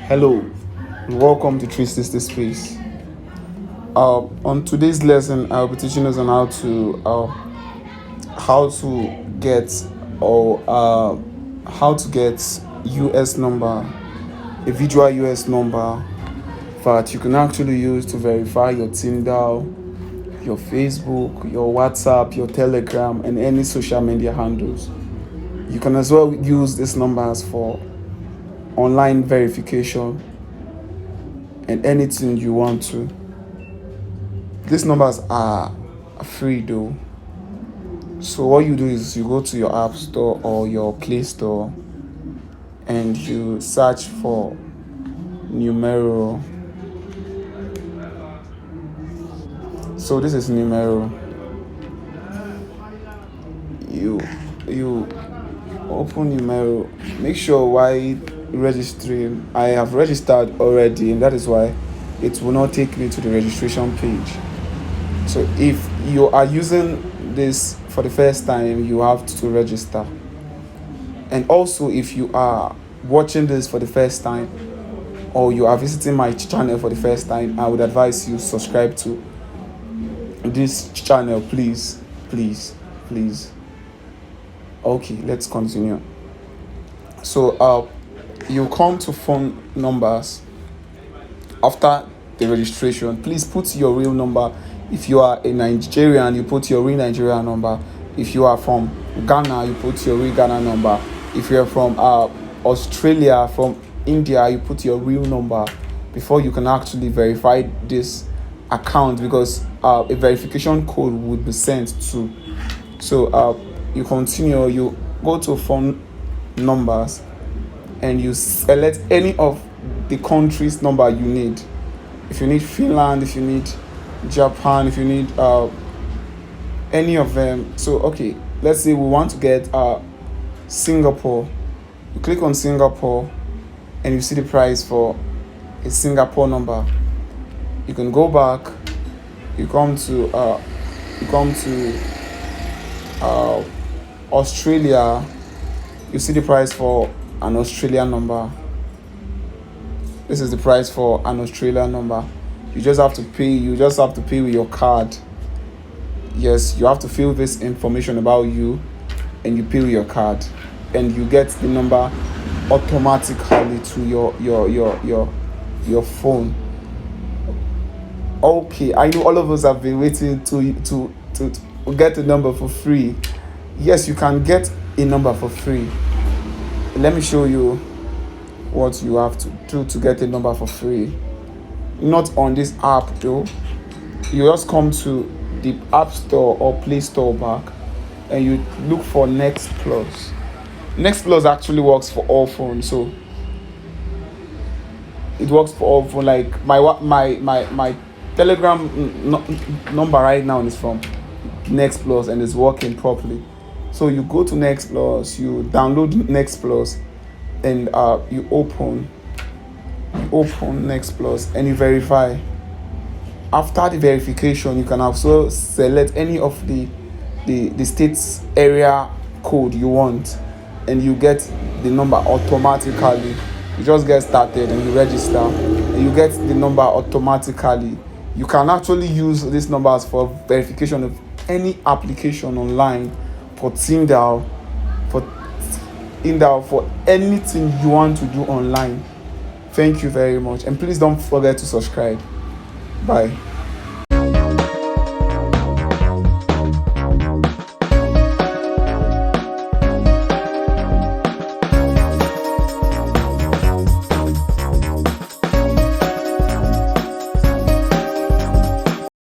Hello, welcome to 360 Space. On today's lesson, I'll be teaching us on how to get or how to get US number, a visual US number that you can actually use to verify your Tinder, your Facebook, your WhatsApp, your Telegram, and any social media handles. You can as well use these numbers for online verification and anything you want to. These numbers are free though. So what you do is you go to your app store or your Play Store and you search for Numero. So this is Numero. You open Numero. Make sure while registering, I have registered already, and that is why it will not take me to the registration page. So if you are using this for the first time, you have to register. And also, if you are watching this for the first time or you are visiting my channel for the first time, I would advise you subscribe to this channel, please. Okay, let's continue. So you come to phone numbers after the registration. Please put your real number. If you are a Nigerian, you put your real Nigerian number. If you are from Ghana, you put your real Ghana number. If you are from Australia, from India, you put your real number before you can actually verify this account, because a verification code would be sent to. So you continue, you go to phone numbers and you select any of the country's number you need. If you need Finland, if you need Japan, if you need any of them. So okay, let's say we want to get Singapore. You click on Singapore and you see the price for a Singapore number. You can go back, you come to Australia. You see the price for an Australian number. This is the price for an Australian number. You just have to pay with your card. Yes, you have to fill this information about you and you pay with your card, and you get the number automatically to your phone. Okay, I know all of us have been waiting to get a number for free. Yes, you can get a number for free. Let me show you what you have to do to get a number for free. Not on this app though. You just come to the App Store or Play Store back and you look for Next Plus. Next Plus actually works for all phones, so it works for all phones. Like my Telegram number right now is from Next Plus and it's working properly. So you go to Next Plus, you download Next Plus, and you open Next Plus and you verify. After the verification, you can also select any of the state's area code you want, and you get the number automatically. You just get started and you register and you get the number automatically. You can actually use these numbers for verification of any application online, for Tinder, for anything you want to do online. Thank you very much, and please don't forget to subscribe. Bye.